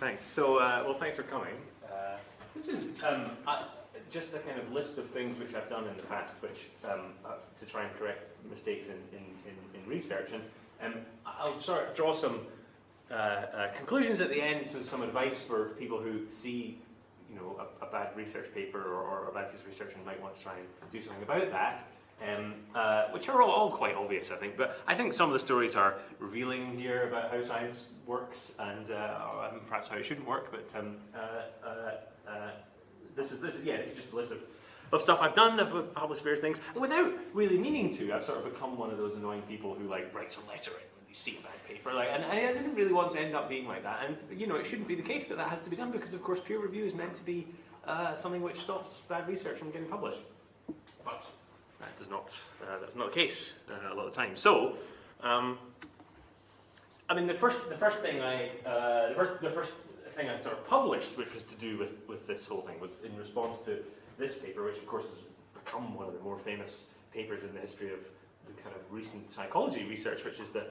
Thanks. So, well, thanks for coming. This is just a kind of list of things which I've done in the past, which to try and correct mistakes in research. And I'll sort of draw some conclusions at the end, so some advice for people who see, you know, a bad research paper or a bad piece of research and might want to try and do something about that. Which are all quite obvious, I think, but I think some of the stories are revealing here about how science works and perhaps how it shouldn't work. But this is just a list of stuff I've done. I've published various things, and without really meaning to, I've sort of become one of those annoying people who like writes a letter in when you see a bad paper. Like, and I didn't really want to end up being like that. And you know, it shouldn't be the case that has to be done because, of course, peer review is meant to be something which stops bad research from getting published. But that's not the case a lot of the time. So, I mean, the first thing I sort of published, which was to do with this whole thing, was in response to this paper, which of course has become one of the more famous papers in the history of the kind of recent psychology research, which is the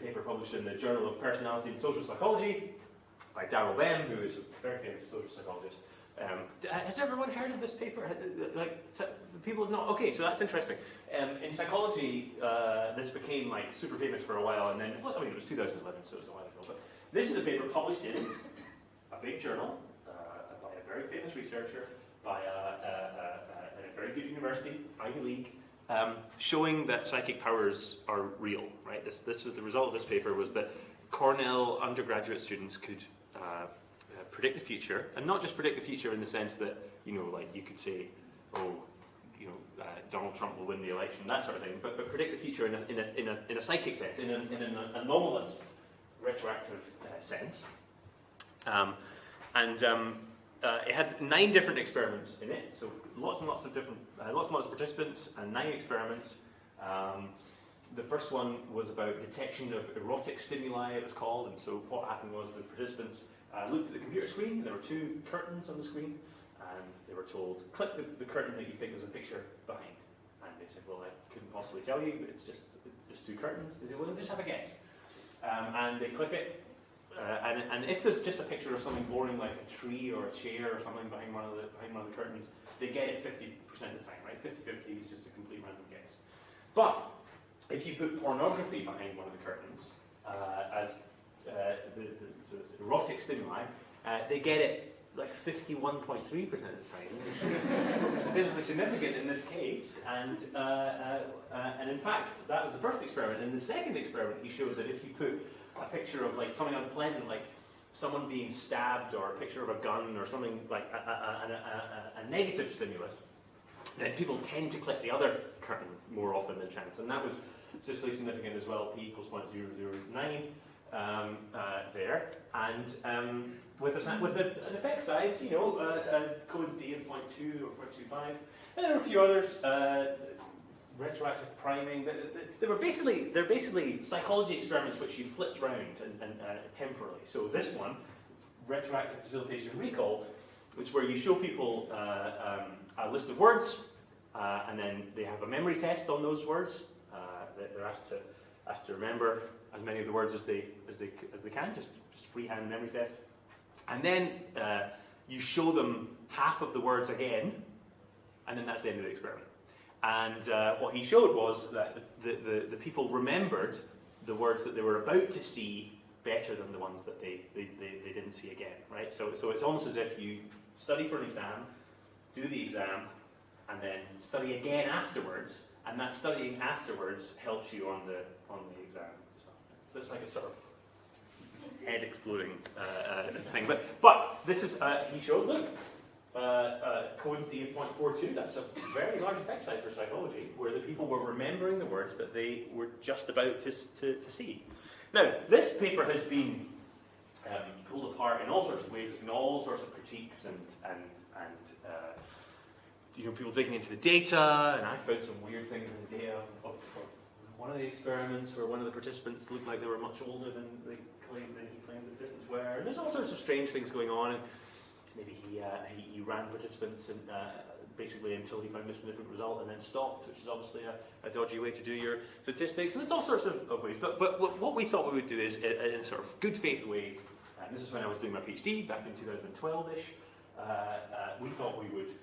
paper published in the Journal of Personality and Social Psychology by Darrell Bem, who is a very famous social psychologist. Has everyone heard of this paper? Like, people not? Okay, so that's interesting. In psychology, this became like super famous for a while, and then, well, I mean, it was 2011, so it was a while ago. But this is a paper published in a big journal by a very famous researcher, by a very good university, Ivy League, showing that psychic powers are real. Right? This was the result of this paper, was that Cornell undergraduate students could predict the future, and not just predict the future in the sense that, you know, like you could say, oh, you know, Donald Trump will win the election, that sort of thing, but predict the future in a psychic sense, in an anomalous, retroactive sense. It had 9 different experiments in it, so lots and lots of participants and 9 experiments. The first one was about detection of erotic stimuli, it was called, and so what happened was the participants looked at the computer screen, and there were 2 curtains on the screen, and they were told, click the curtain that you think there's a picture behind. And they said, well, I couldn't possibly tell you, but it's just 2 curtains. They said, well, just have a guess. And they click it, and if there's just a picture of something boring like a tree or a chair or something behind one of the curtains, they get it 50% of the time, right? 50-50 is just a complete random guess. But if you put pornography behind one of the curtains, as so it's erotic stimuli, they get it like 51.3% of the time, which is statistically significant in this case. And in fact, that was the first experiment. In the second experiment, he showed that if you put a picture of like something unpleasant, like someone being stabbed, or a picture of a gun, or something like a negative stimulus, then people tend to click the other curtain more often than chance. And that was statistically significant as well, p equals 0.009 there. And with an effect size, you know, Cohen's d of 0.2 or 0.25. And there were a few others. Retroactive priming. They're basically psychology experiments which you flipped around and temporally. So this one, retroactive facilitation and recall, is where you show people a list of words, and then they have a memory test on those words. They're asked to remember as many of the words as they can, just freehand memory test. And then you show them half of the words again, and then that's the end of the experiment. And what he showed was that the people remembered the words that they were about to see better than the ones that they didn't see again, right? So it's almost as if you study for an exam, do the exam, and then study again afterwards, and that studying afterwards helps you on the exam. So it's like a sort of head exploding thing. But this is, he showed, look, Cohen's d of 0.42, that's a very large effect size for psychology, where the people were remembering the words that they were just about to see. Now, this paper has been pulled apart in all sorts of ways. There's been all sorts of critiques and you know, people digging into the data, and I found some weird things in the data of one of the experiments where one of the participants looked like they were much older than he claimed the participants were. And there's all sorts of strange things going on. And maybe he ran participants and basically until he found a different result and then stopped, which is obviously a dodgy way to do your statistics. And there's all sorts of ways. But what we thought we would do is, in a sort of good faith way, and this is when I was doing my PhD back in 2012-ish, we thought we would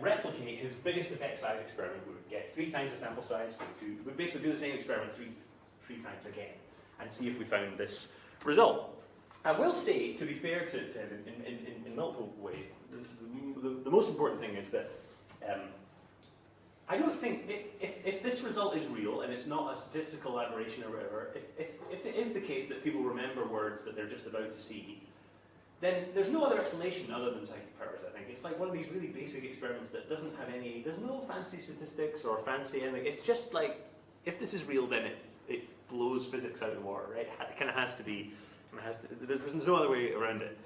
replicate his biggest effect size experiment. We would get 3 times the sample size, we'd basically do the same experiment three times again, and see if we found this result. I will say, to be fair to him, in multiple ways, the most important thing is that I don't think, if this result is real and it's not a statistical aberration or whatever, if it is the case that people remember words that they're just about to see, then there's no other explanation other than psychic powers, I think. It's like one of these really basic experiments that doesn't have any, there's no fancy statistics or fancy anything. It's just like, if this is real, then it blows physics out of the water, right? It kind of has to be, there's no other way around it.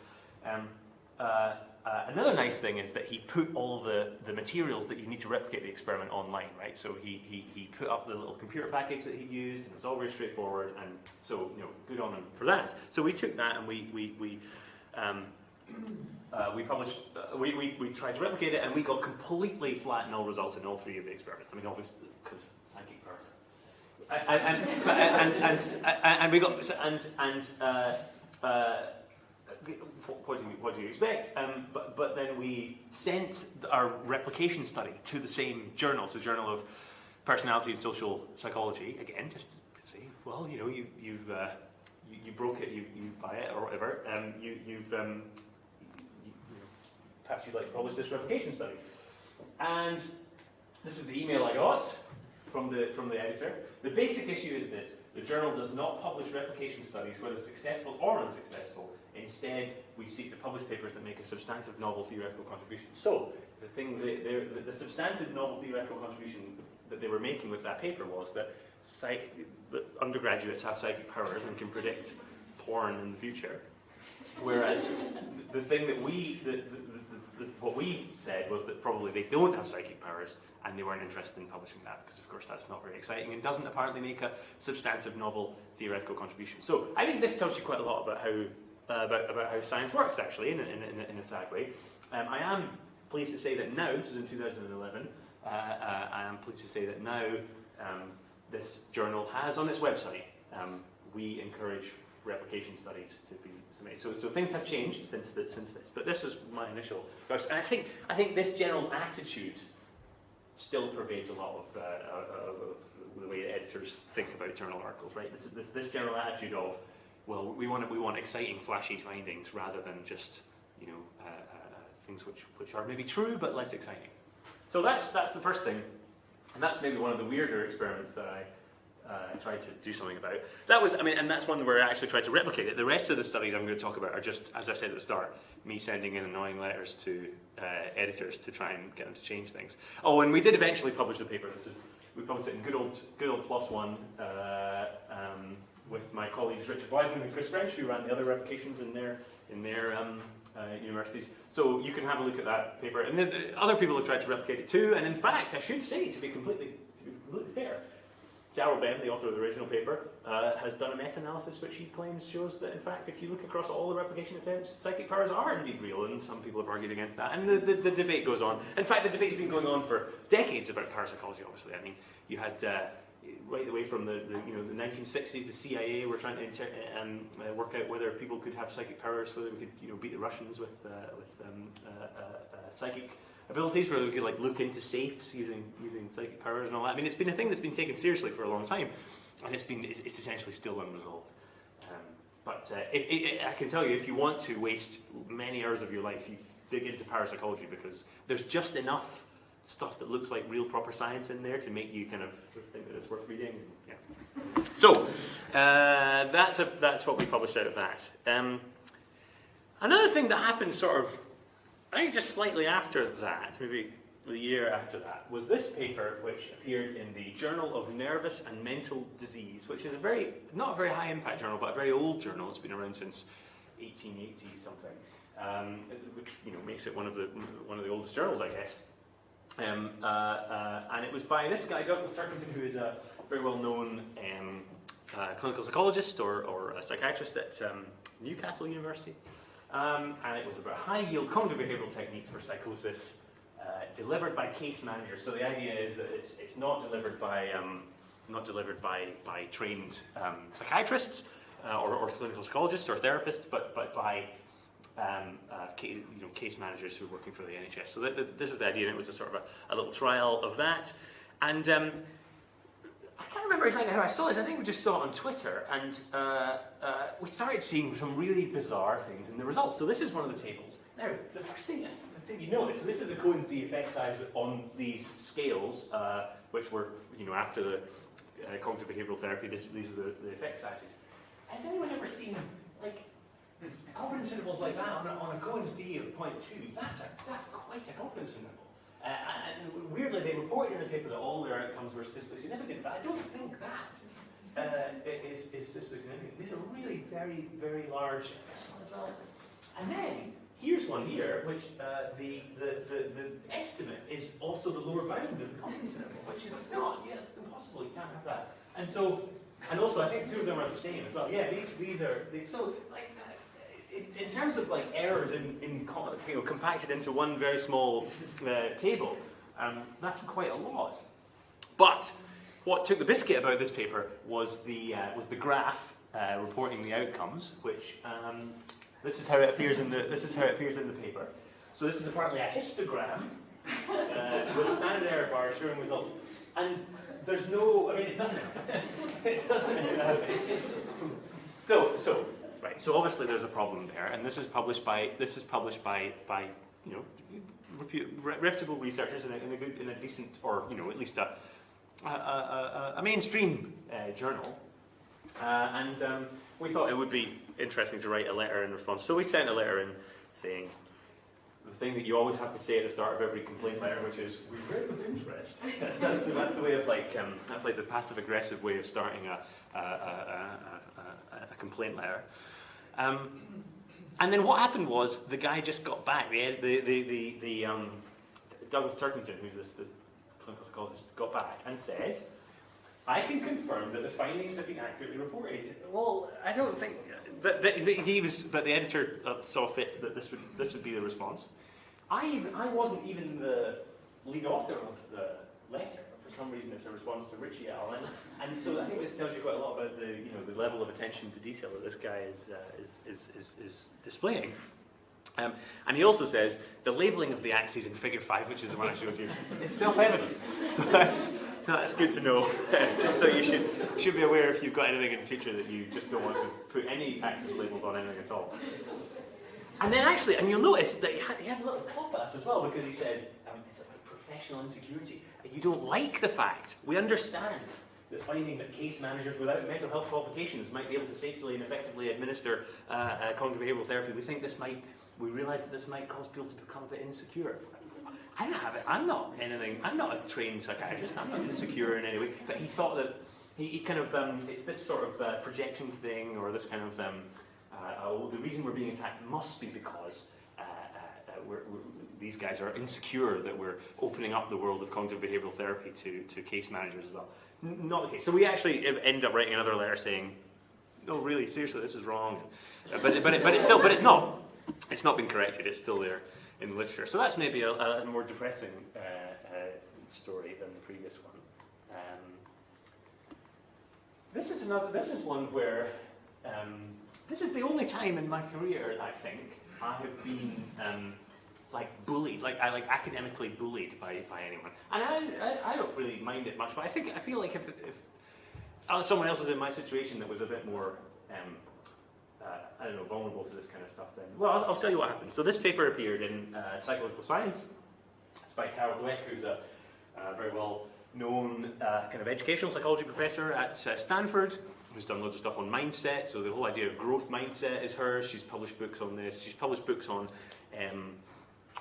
Another nice thing is that he put all the materials that you need to replicate the experiment online, right? So he put up the little computer package that he used, and it was all very straightforward, and so, you know, good on him for that. So we took that and we published, we tried to replicate it, and we got completely flat null results in all 3 of the experiments. I mean, obviously, because psychic powers. And we got what do you expect? But then we sent our replication study to the same journal, the Journal of Personality and Social Psychology, again, just to say, well, you know, you broke it, you buy it or whatever, perhaps you'd like to publish this replication study. And this is the email I got from the editor. The basic issue is this: the journal does not publish replication studies, whether successful or unsuccessful. Instead, we seek to publish papers that make a substantive novel theoretical contribution. So, the substantive novel theoretical contribution that they were making with that paper was that undergraduates have psychic powers and can predict porn in the future. Whereas the thing that what we said was that probably they don't have psychic powers, and they weren't interested in publishing that because, of course, that's not very exciting and doesn't apparently make a substantive novel theoretical contribution. So I think this tells you quite a lot about how science works, actually, in a sad way. I am pleased to say that now, this was in 2011, I am pleased to say that now this journal has on its website, we encourage replication studies to be submitted. So things have changed since this, but this was my initial gosh, and I think this general attitude still pervades a lot of the way editors think about journal articles, right? This general attitude of, well, we want exciting, flashy findings rather than just, you know, things which are maybe true but less exciting. So that's the first thing, and that's maybe one of the weirder experiments that I tried to do something about. That was, I mean, and that's one where I actually tried to replicate it. The rest of the studies I'm going to talk about are just, as I said at the start, me sending in annoying letters to editors to try and get them to change things. Oh, and we did eventually publish the paper. We published it in good old +1 with my colleagues Richard Wiseman and Chris French, who ran the other replications in their universities. So you can have a look at that paper. And then the other people have tried to replicate it too. And in fact, I should say, to be completely fair, Darrell Ben, the author of the original paper, has done a meta-analysis which he claims shows that, in fact, if you look across all the replication attempts, psychic powers are indeed real, and some people have argued against that. And the debate goes on. In fact, the debate's been going on for decades about parapsychology, obviously. I mean, you had, right away from the 1960s, the CIA were trying to work out whether people could have psychic powers, whether we could, you know, beat the Russians with psychic abilities, where we could like look into safes using psychic powers and all that. I mean, it's been a thing that's been taken seriously for a long time, and it's essentially still unresolved. But I can tell you, if you want to waste many hours of your life, you dig into parapsychology, because there's just enough stuff that looks like real proper science in there to make you kind of think that it's worth reading. Yeah. So that's what we published out of that. Another thing that happened sort of, I think just slightly after that, maybe the year after that, was this paper which appeared in the Journal of Nervous and Mental Disease, which is not a very high impact journal, but a very old journal. It's been around since 1880 something, which, you know, makes it one of the oldest journals, I guess. And it was by this guy, Douglas Turkington, who is a very well-known clinical psychologist or a psychiatrist at Newcastle University. And it was about high-yield cognitive behavioral techniques for psychosis, delivered by case managers. So the idea is that it's not delivered by trained psychiatrists, or clinical psychologists or therapists, but by case managers who are working for the NHS. So this was the idea, and it was a sort of a little trial of that. And I can't remember exactly how I saw this. I think we just saw it on Twitter, and we started seeing some really bizarre things in the results. So this is one of the tables. Now, the first thing you notice, so this is the Cohen's d effect size on these scales, which were, after the cognitive behavioural therapy. These were the effect sizes. Has anyone ever seen confidence intervals like that on a Cohen's d of 0.2? That's quite a confidence interval. And weirdly, they reported in the paper that all their outcomes were statistically significant, but I don't think that is statistically significant. These are really very, very large. This one as well. And then here's one here, which the estimate is also the lower bound of the confidence interval, which is not. Yeah, it's impossible. You can't have that. And also, I think two of them are the same as well. Yeah, these are so like. In terms of like errors compacted into one very small table, that's quite a lot. But what took the biscuit about this paper was the graph reporting the outcomes, which this is how it appears in the paper. So this is apparently a histogram with standard error bars showing results, and there's no. I mean, it doesn't. It doesn't. Right. So obviously there's a problem there, and this is published by reputable researchers in a decent, or at least a mainstream journal. And we thought it would be interesting to write a letter in response. So we sent a letter in saying the thing that you always have to say at the start of every complaint letter, which is "we read with interest." That's the way of that's like the passive aggressive way of starting a complaint letter. And then what happened was the guy just got back. The Douglas Turkington, who's the clinical psychologist, got back and said, "I can confirm that the findings have been accurately reported." Well, I don't think but the editor saw fit that this would be the response. I wasn't even the lead author of the letter. For some reason, it's a response to Ritchie et al. And so I think this tells you quite a lot about the level of attention to detail that this guy is displaying. And he also says the labelling of the axes in Figure 5, which is the one I showed you, it's self-evident. So that's good to know. Just so you should be aware if you've got anything in the future that you just don't want to put any axis labels on anything at all. And then actually, and you'll notice that he had a little pop at us as well, because he said it's about professional insecurity. You don't like the fact. We understand the finding that case managers without mental health qualifications might be able to safely and effectively administer cognitive behavioural therapy. We realise that this might cause people to become a bit insecure. It's like, I don't have it. I'm not a trained psychiatrist. I'm not insecure in any way. But he thought that he kind of it's this sort of projection thing, or this kind of the reason we're being attacked must be because these guys are insecure that we're opening up the world of cognitive behavioural therapy to case managers as well. Not the case. So we actually ended up writing another letter saying, "No, really, seriously, this is wrong." But it's not. It's not been corrected. It's still there in the literature. So that's maybe a more depressing story than the previous one. This is one where this is the only time in my career, I think, I have been bullied, academically bullied by anyone. And I don't really mind it much, but I feel like if someone else was in my situation that was a bit more vulnerable to this kind of stuff, then I'll tell you what happened. So this paper appeared in Psychological Science. It's by Carol Dweck, who's a very well-known kind of educational psychology professor at Stanford, who's done loads of stuff on mindset. So the whole idea of growth mindset is hers. She's published books on this. She's published books on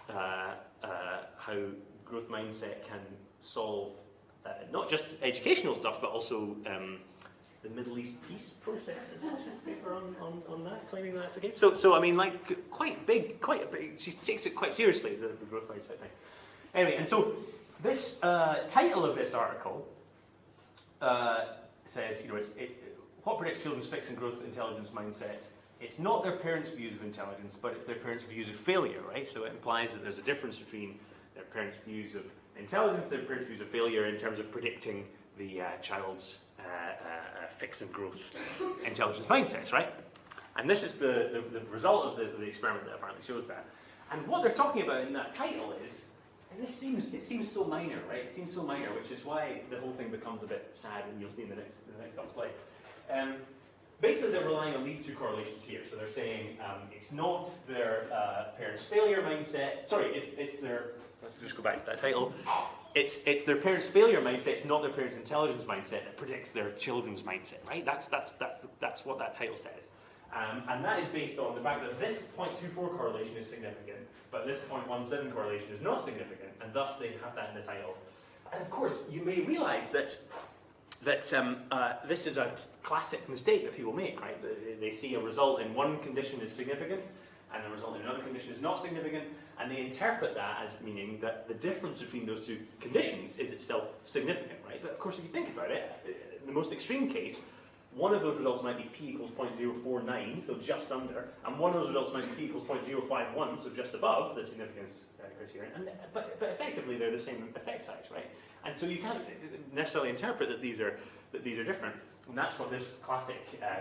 how growth mindset can solve not just educational stuff, but also the Middle East peace process. Is there a paper on that, claiming that's the case? So I mean, quite a big. She takes it quite seriously, the growth mindset thing. Anyway, and so this title of this article says, what predicts children's fixed and growth intelligence mindsets? It's not their parents' views of intelligence, but it's their parents' views of failure, right? So it implies that there's a difference between their parents' views of intelligence, their parents' views of failure in terms of predicting the child's fixed and growth intelligence mindsets, right? And this is the result of the experiment that apparently shows that. And what they're talking about in that title is, and it seems so minor, right? It seems so minor, which is why the whole thing becomes a bit sad, and you'll see in the next couple slides. Basically, they're relying on these two correlations here. So they're saying it's not their parents' failure mindset. Sorry, it's their. Let's just go back to that title. It's their parents' failure mindset. It's not their parents' intelligence mindset that predicts their children's mindset, right? That's what that title says. And that is based on the fact that this 0.24 correlation is significant, but this 0.17 correlation is not significant, and thus they have that in the title. And of course, you may realize that this is a classic mistake that people make, right? They see a result in one condition is significant, and a result in another condition is not significant, and they interpret that as meaning that the difference between those two conditions is itself significant, right? But of course, if you think about it, in the most extreme case, one of those results might be p equals 0.049, so just under, and one of those results might be p equals 0.051, so just above the significance criterion. But effectively, they're the same effect size, right? And so you can't necessarily interpret that these are different. And that's what this classic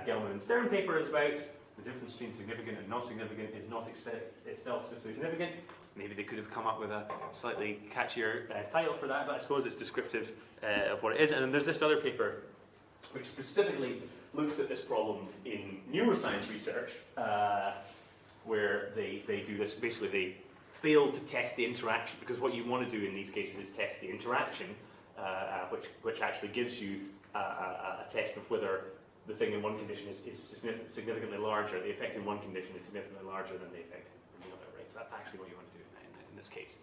Gelman and Stern paper is about. The difference between significant and not significant is not itself statistically significant. Maybe they could have come up with a slightly catchier title for that, but I suppose it's descriptive of what it is. And then there's this other paper which specifically looks at this problem in neuroscience research, where they do this. Basically, they fail to test the interaction, because what you want to do in these cases is test the interaction, which actually gives you a test of whether the thing in one condition is significantly larger, the effect in one condition is significantly larger than the effect in the other, right? So that's actually what you want to do in this case.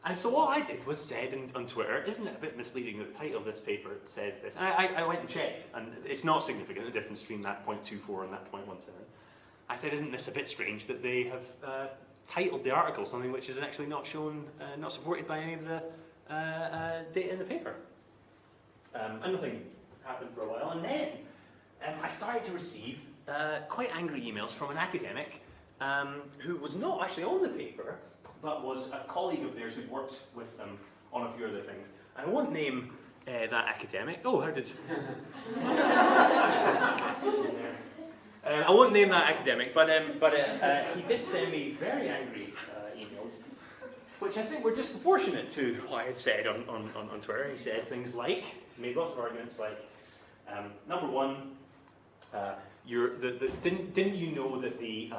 And so what I did was said on Twitter, isn't it a bit misleading that the title of this paper says this? And I went and checked, and it's not significant, the difference between that 0.24 and that 0.17. I said, isn't this a bit strange that they have titled the article something which is actually not shown, not supported by any of the data in the paper? And nothing happened for a while, and then I started to receive quite angry emails from an academic who was not actually on the paper, but was a colleague of theirs who'd worked with them on a few other things. And I won't name that academic. Oh, how did... I won't name that academic, but he did send me very angry emails, which I think were disproportionate to what I had said on Twitter. He said things like, made lots of arguments like, number one, didn't you know that the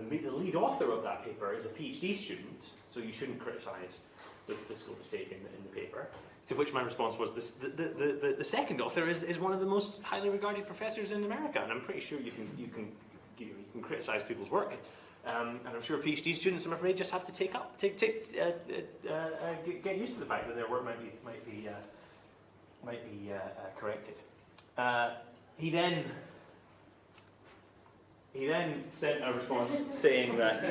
lead author of that paper is a PhD student, so you shouldn't criticise the statistical mistake in the paper? To which my response was, the second author is one of the most highly regarded professors in America, and I'm pretty sure you can criticise people's work. And I'm sure PhD students, I'm afraid, just have to get used to the fact that their work might be corrected. He then sent a response saying that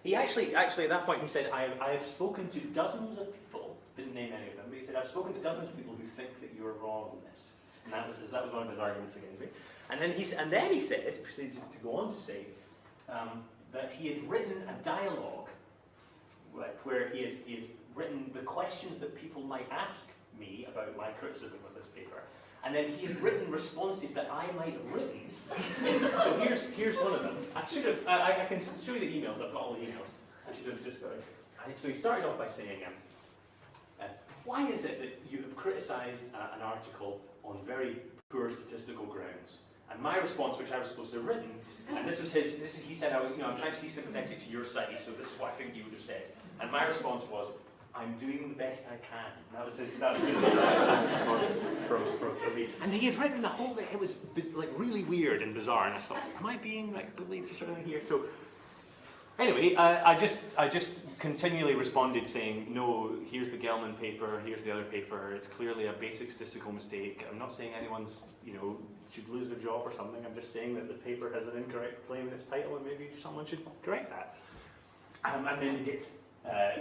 he actually at that point he said, I have spoken to dozens of people, didn't name any of them, but he said, I've spoken to dozens of people who think that you are wrong on this. And that was one of his arguments against me. And then he said, proceeded to go on to say that he had written a dialogue where he had written the questions that people might ask me about my criticism of this paper. And then he had written responses that I might have written. So here's one of them. I can show you the emails. I've got all the emails. I should have just got it. So he started off by saying, why is it that you have criticised an article on very poor statistical grounds? And my response, which I was supposed to have written, and this was he said, I'm trying to be sympathetic to your side, so this is what I think you would have said. And my response was, I'm doing the best I can. And that was his response from me. And he had written a whole thing. It was like really weird and bizarre. And I thought, am I being like bullied or something here? So anyway, I just continually responded saying, no, here's the Gelman paper, here's the other paper. It's clearly a basic statistical mistake. I'm not saying anyone's should lose their job or something. I'm just saying that the paper has an incorrect claim in its title, and maybe someone should correct that. And then they did.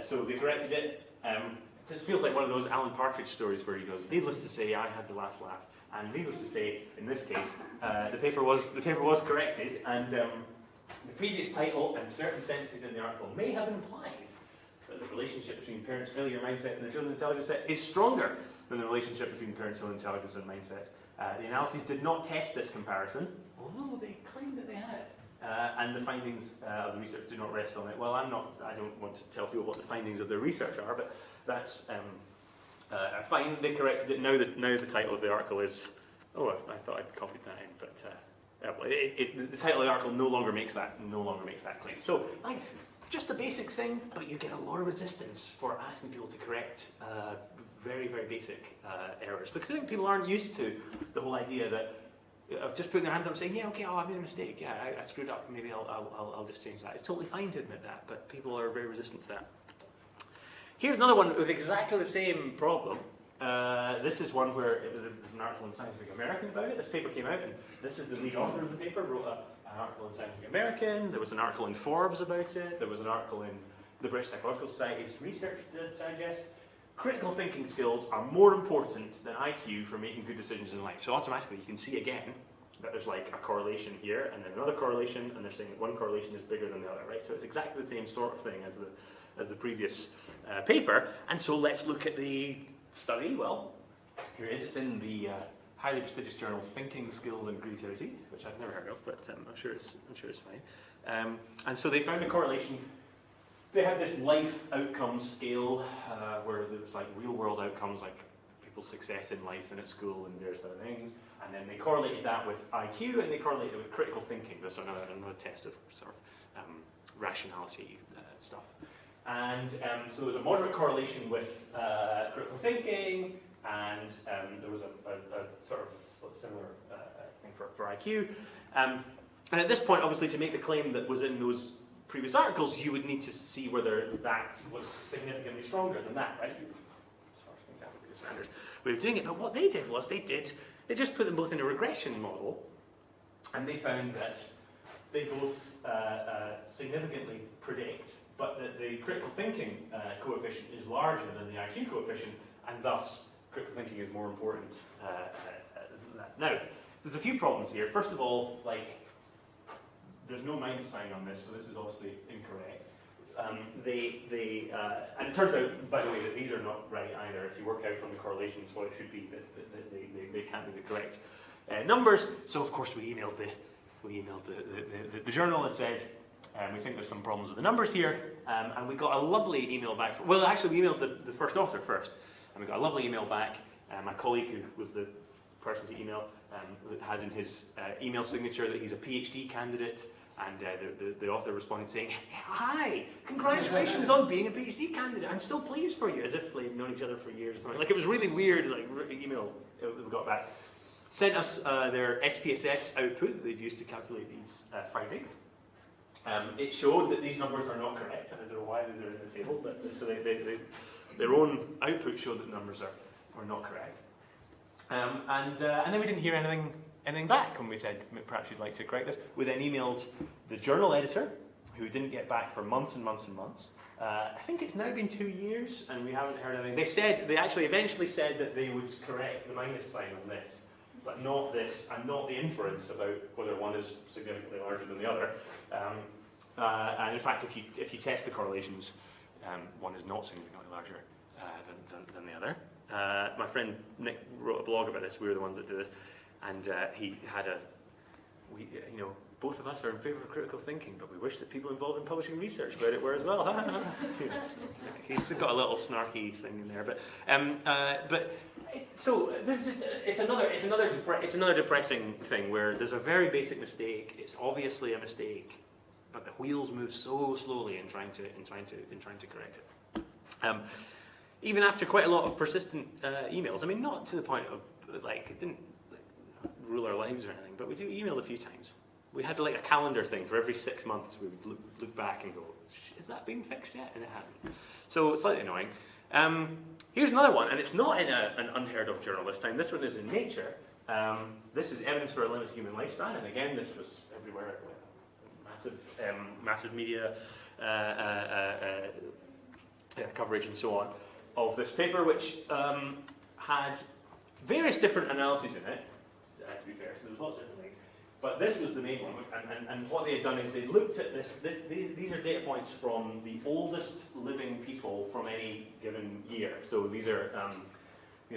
So they corrected it. It feels like one of those Alan Partridge stories where he goes, needless to say, I had the last laugh. And needless to say, in this case, the paper was corrected, and the previous title and certain sentences in the article may have implied that the relationship between parents' failure mindsets and their children's intelligence sets is stronger than the relationship between parents' own intelligence and mindsets. The analyses did not test this comparison, although they claimed that they had. And the findings of the research do not rest on it. Well, I don't want to tell people what the findings of their research are, but that's fine. They corrected it. Now the title of the article is, oh, I thought I'd copied that in, but the title of the article no longer makes that claim. So, just a basic thing, but you get a lot of resistance for asking people to correct very, very basic errors, because I think people aren't used to the whole idea that of just putting their hands up and saying, yeah, okay, I made a mistake, yeah, I screwed up, maybe I'll just change that. It's totally fine to admit that, but people are very resistant to that. Here's another one with exactly the same problem. This is one where there's an article in Scientific American about it. This paper came out, and this is the lead author of the paper, wrote an article in Scientific American. There was an article in Forbes about it. There was an article in the British Psychological Society's Research Digest. Critical thinking skills are more important than IQ for making good decisions in life. So automatically you can see again that there's like a correlation here and then another correlation, and they're saying that one correlation is bigger than the other, right? So it's exactly the same sort of thing as the previous paper. And so let's look at the study. Well, here it is. It's in the highly prestigious journal Thinking, Skills and Creativity, which I've never heard of, but I'm sure it's fine. And so they found a correlation. They had this life outcomes scale where there was like real world outcomes, like people's success in life and at school and various other things. And then they correlated that with IQ, and they correlated it with critical thinking. That's another test of sort of rationality stuff. And so there was a moderate correlation with critical thinking, and there was a sort of similar thing for IQ. And at this point, obviously, to make the claim that was in those previous articles, you would need to see whether that was significantly stronger than that, right? I think that would be the standard way of doing it. But what they did was they just put them both in a regression model, and they found that they both significantly predict, but that the critical thinking coefficient is larger than the IQ coefficient, and thus critical thinking is more important than that. Now, there's a few problems here. First of all, there's no minus sign on this, so this is obviously incorrect. And it turns out, by the way, that these are not right either. If you work out from the correlations what it should be, that they can't be the correct numbers. So of course we emailed the journal and said, we think there's some problems with the numbers here, and we got a lovely email back. Well, actually, we emailed the first author first, and we got a lovely email back. My colleague, who was the person to email, has in his email signature that he's a PhD candidate. And the author responded saying, "Hi, congratulations on being a PhD candidate. I'm so pleased for you," as if they'd known each other for years or something. Like, it was really weird, email we got back. Sent us their SPSS output that they'd used to calculate these findings. It showed that these numbers are not correct. I don't know why they're in the table, but so their own output showed that the numbers are not correct. And then we didn't hear anything back when we said, perhaps you'd like to correct this. We then emailed the journal editor, who didn't get back for months and months and months. I think it's now been 2 years, and we haven't heard anything. They actually eventually said that they would correct the minus sign on this, but not this, and not the inference about whether one is significantly larger than the other. And in fact, if you test the correlations, one is not significantly larger than the other. My friend Nick wrote a blog about this. We were the ones that did this. And he had both of us are in favour of critical thinking, but we wish that people involved in publishing research about it were as well. He's got a little snarky thing in there, so this is it's another depressing thing where there's a very basic mistake. It's obviously a mistake, but the wheels move so slowly in trying to correct it. Even after quite a lot of persistent emails. I mean, not to the point of it didn't rule our lives or anything, but we do email a few times. We had a calendar thing for every 6 months. We would look back and go, "Has that been fixed yet?" And it hasn't. So it's slightly annoying. Here's another one, and it's not in an unheard of journal this time. This one is in Nature. This is Evidence for a Limited Human Lifespan, and again, this was everywhere. Massive media coverage and so on of this paper, which had various different analyses in it. To be fair, so there was lots of different things. But this was the main one, and what they had done is they looked at these are data points from the oldest living people from any given year. So these are,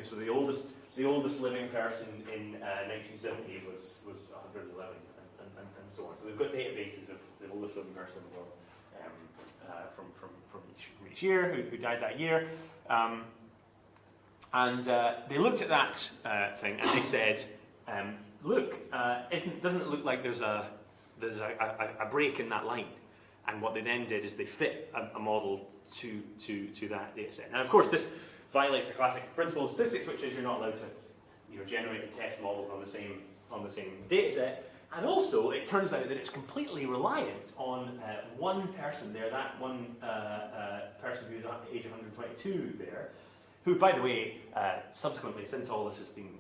so the oldest living person in 1970 was 111, and so on. So they've got databases of the oldest living person in the world from each year, who died that year. They looked at that thing and they said, look, doesn't it look like there's a break in that line? And what they then did is they fit a model to that data set. Now, of course, this violates the classic principle of statistics, which is you're not allowed to generate and test models on the same data set. And also, it turns out that it's completely reliant on one person there, that one person who's at age 122 there, who, by the way, subsequently, since all this has been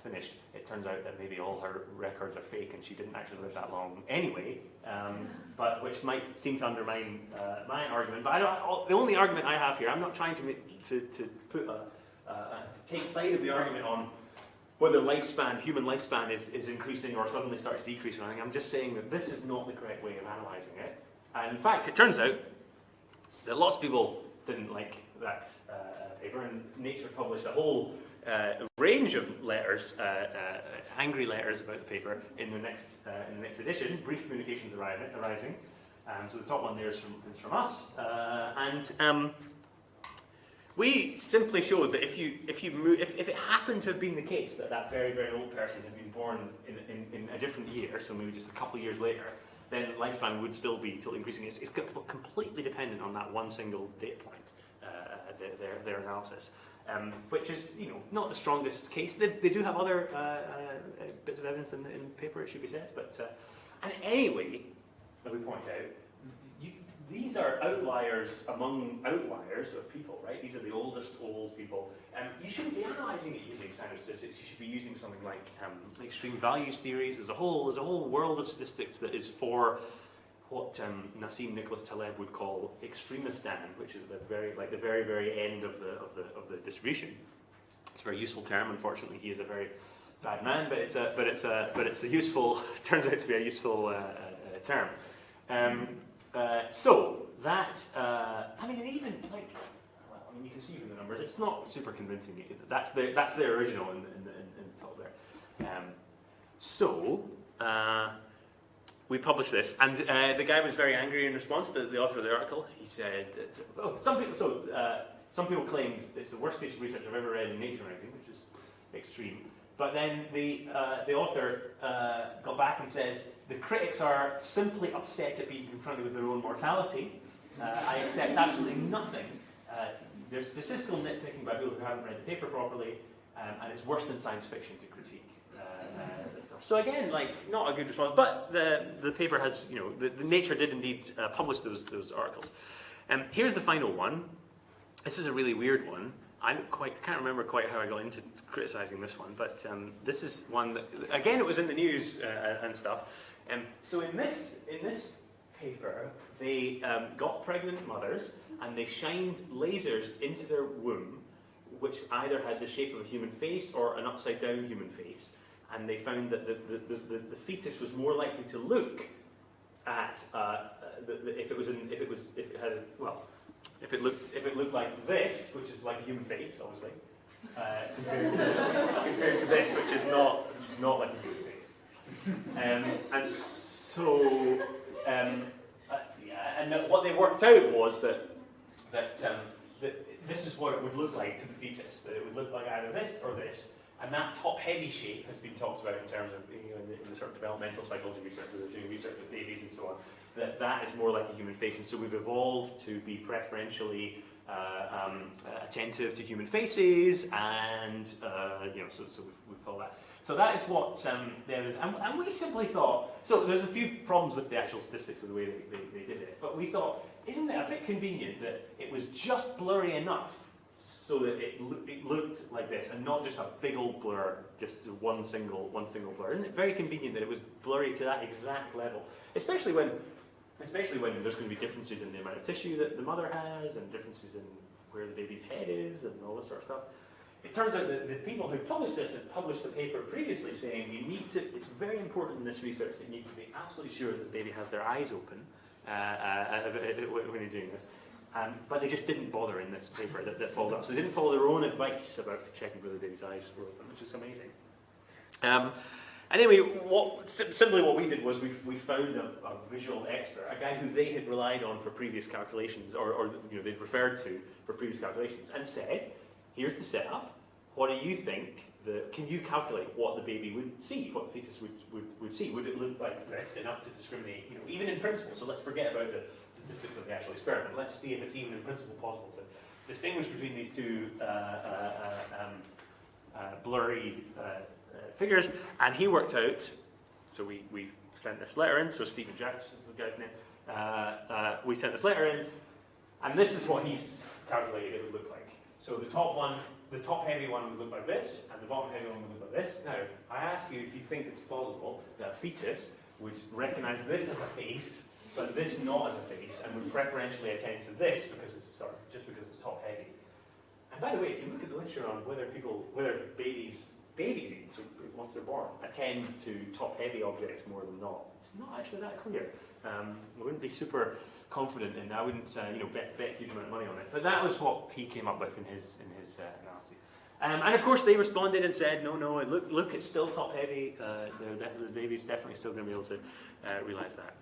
finished, it turns out that maybe all her records are fake and she didn't actually live that long anyway, but which might seem to undermine my argument. But the only argument I have here, I'm not trying to put to take side of the argument on whether human lifespan is increasing or suddenly starts decreasing or anything. I'm just saying that this is not the correct way of analysing it. And in fact, it turns out that lots of people didn't like that paper, and Nature published a whole range of letters, angry letters about the paper in the next edition, Brief Communications Arising. So the top one there is from us, and we simply showed that if it happened to have been the case that very, very old person had been born in a different year, so maybe just a couple of years later, then lifespan would still be totally increasing. It's completely dependent on that one single data point, their analysis, which is not the strongest case. They do have other bits of evidence in the paper, it should be said, but and anyway, as we point out, these are outliers among outliers of people, right? These are the oldest old people. You shouldn't be analysing it using standard statistics. You should be using something like extreme values theories. There's a whole world of statistics that is for what Nassim Nicholas Taleb would call extremistan, which is the very end of the distribution. It's a very useful term. Unfortunately, he is a very bad man, but it's a useful. Turns out to be a useful term. So that, you can see from the numbers, it's not super convincing. That's the original in the top there. We published this, and the guy was very angry in response to the author of the article. He said, some people claimed it's the worst piece of research I've ever read in Nature magazine, which is extreme. But then the author got back and said, the critics are simply upset at being confronted with their own mortality. I accept absolutely nothing. There's statistical nitpicking by people who haven't read the paper properly, and it's worse than science fiction to critique this stuff. So again, not a good response, but the paper has, the Nature did indeed publish those articles. Here's the final one. This is a really weird one. I can't remember quite how I got into criticising this one, but this is one that, again, it was in the news and stuff. So in this paper, they got pregnant mothers and they shined lasers into their womb, which either had the shape of a human face or an upside down human face, and they found that the fetus was more likely to look at if it looked like this, which is like a human face, obviously, compared to this, which is not like a human face. And what they worked out was that this is what it would look like to the fetus. That it would look like either this or this. And that top-heavy shape has been talked about in terms of in the sort of developmental psychology research, where they're doing research with babies and so on. That is more like a human face, and so we've evolved to be preferentially attentive to human faces, and so we follow that. So that is what there is, and we simply thought. So there's a few problems with the actual statistics of the way they did it, but we thought, isn't it a bit convenient that it was just blurry enough so that it looked like this, and not just a big old blur, just one single blur? Isn't it very convenient that it was blurry to that exact level, especially when there's going to be differences in the amount of tissue that the mother has, and differences in where the baby's head is, and all this sort of stuff. it turns out that the people who published this had published a paper previously saying you need to, it's very important in this research that you need to be absolutely sure that the baby has their eyes open when you're doing this. But they just didn't bother in this paper that followed up. So they didn't follow their own advice about checking whether the baby's eyes were open, which is amazing. Anyway, simply what we did was we found a visual expert, a guy who they had relied on for previous calculations, or they'd referred to for previous calculations, and said, here's the setup. What do you think? Can you calculate what the baby would see, what the fetus would see? Would it look like this, enough to discriminate, even in principle? So let's forget about the statistics of the actual experiment. Let's see if it's even in principle possible to distinguish between these two blurry figures. And he worked out, so we sent this letter in, so Stephen Jacks is the guy's name. We sent this letter in, and this is what he's calculated it would look like. So the top heavy one would look like this, and the bottom heavy one would look like this. Now, I ask you if you think it's plausible that a fetus would recognize this as a face, but this not as a face, and would preferentially attend to this because it's just because it's top heavy. And by the way, if you look at the literature on whether babies even, so once they're born, attend to top heavy objects more than not, it's not actually that clear. I wouldn't be super confident in that. I wouldn't bet a huge amount of money on it. But that was what he came up with in his analysis. And of course they responded and said, no, look, it's still top heavy. The baby's definitely still going to be able to realise that.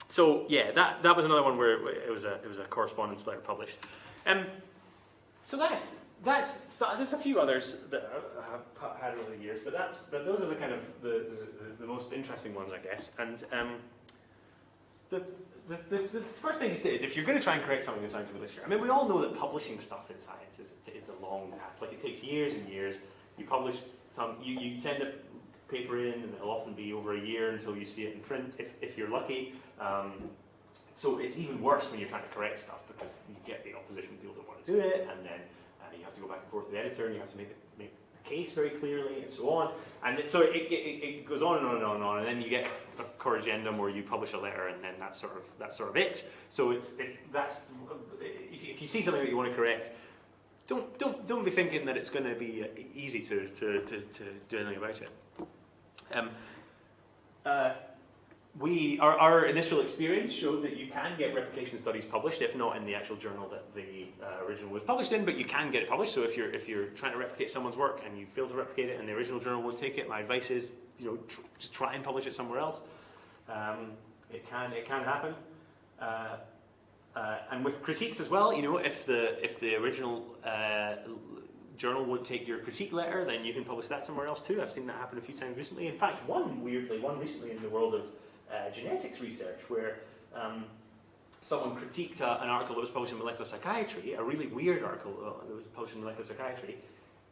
So yeah, that was another one where it was a correspondence letter published. So there's a few others that I have had over the years, but those are the kind of the most interesting ones, I guess. And the first thing to say is, if you're going to try and correct something in scientific literature, I mean, we all know that publishing stuff in science is a long task. Like, it takes years and years. You publish you send a paper in, and it'll often be over a year until you see it in print, if you're lucky. So it's even worse when you're trying to correct stuff, because you get the opposition, people don't want to do it, and then you have to go back and forth with the editor, and you have to make the case very clearly, and so on. And so it goes on and on and on and on, and then you get a corrigendum where you publish a letter, and then that's sort of it. So if you see something that you want to correct, don't be thinking that it's going to be easy to do anything about it. Our initial experience showed that you can get replication studies published, if not in the actual journal that the original was published in, but you can get it published. So if you're trying to replicate someone's work and you fail to replicate it and the original journal won't take it, my advice is, just try and publish it somewhere else. It can happen. And with critiques as well, if the original journal won't take your critique letter, then you can publish that somewhere else too. I've seen that happen a few times recently. In fact, one recently in the world of genetics research, where someone critiqued an article that was published in Molecular Psychiatry, a really weird article that was published in Molecular Psychiatry.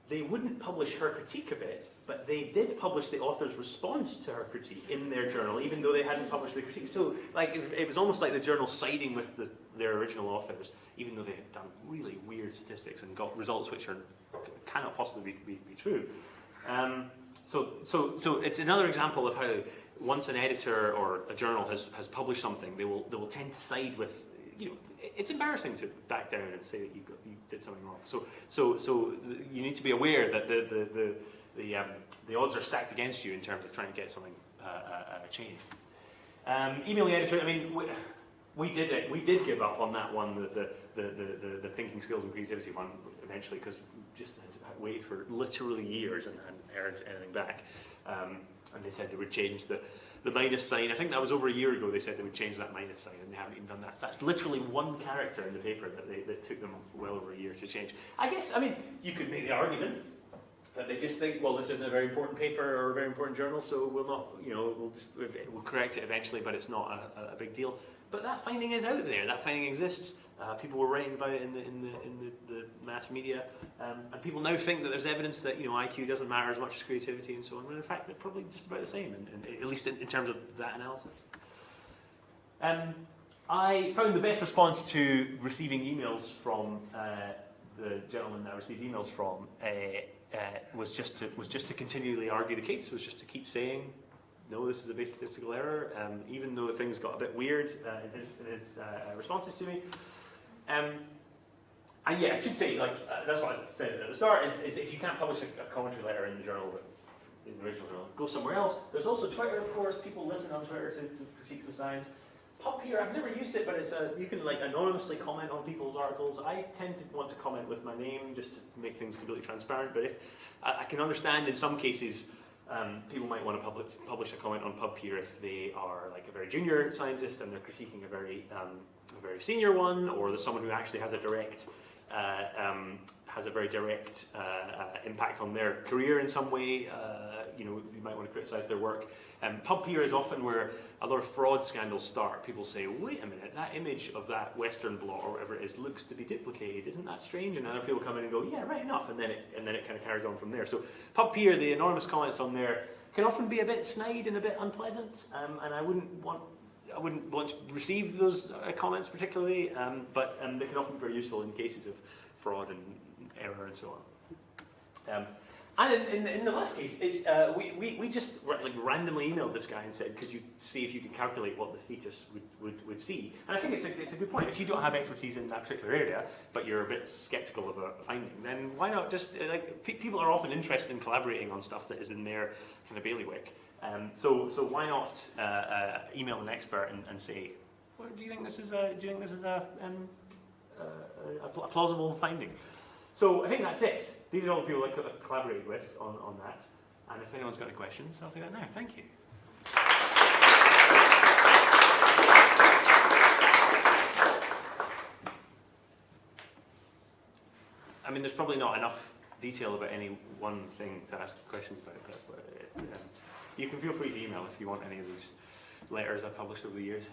They wouldn't publish her critique of it, but they did publish the author's response to her critique in their journal, even though they hadn't published the critique. So, it was almost like the journal siding with their original authors, even though they had done really weird statistics and got results which cannot possibly be true. So it's another example of how, once an editor or a journal has published something, they will tend to side with, it's embarrassing to back down and say that you did something wrong. So you need to be aware that the odds are stacked against you in terms of trying to get something changed. Emailing editor, I mean, we did give up on that one, the thinking skills and creativity one, eventually, because we just had to wait for literally years and hadn't heard anything back. And they said they would change the minus sign. I think that was over a year ago. They said they would change that minus sign, and they haven't even done that. So that's literally one character in the paper that took them well over a year to change. I guess, I mean, you could make the argument that they just think, well, this isn't a very important paper or a very important journal, so we'll not, we'll correct it eventually, but it's not a big deal. But that finding is out there. That finding exists. People were writing about it in the mass media, and people now think that there's evidence that IQ doesn't matter as much as creativity and so on. When in fact, they're probably just about the same, and at least in terms of that analysis. I found the best response to receiving emails from the gentleman that I received emails from was just to continually argue the case. Was just to keep saying, no, this is a base statistical error, even though things got a bit weird in his responses to me. And yeah, I should say, like, that's what I said at the start, is if you can't publish a commentary letter in the journal, in the original journal, go somewhere else. There's also Twitter, of course. People listen on Twitter to critiques of science. PubPeer, I've never used it, but it's you can like anonymously comment on people's articles. I tend to want to comment with my name just to make things completely transparent. But if I can understand in some cases, people might want to publish a comment on PubPeer if they are like a very junior scientist and they're critiquing a very senior one, or there's someone who actually has a very direct impact on their career in some way. You might want to criticize their work. PubPeer is often where a lot of fraud scandals start. People say, wait a minute, that image of that Western blot or whatever it is looks to be duplicated. Isn't that strange? And other people come in and go, yeah, right enough. And then it kind of carries on from there. So PubPeer, the anonymous comments on there can often be a bit snide and a bit unpleasant. And I wouldn't want to receive those comments particularly, but they can often be very useful in cases of fraud and error and so on. And in the last case, we just randomly emailed this guy and said, could you see if you could calculate what the fetus would see? And I think it's a good point. If you don't have expertise in that particular area, but you're a bit skeptical of a finding, then why not just, people are often interested in collaborating on stuff that is in their kind of bailiwick. So why not email an expert and say, well, do you think this is a plausible finding? So I think that's it. These are all the people I collaborated with on that. And if anyone's got any questions, I'll take that now. Thank you. I mean, there's probably not enough detail about any one thing to ask questions about, but you can feel free to email if you want any of these letters I've published over the years.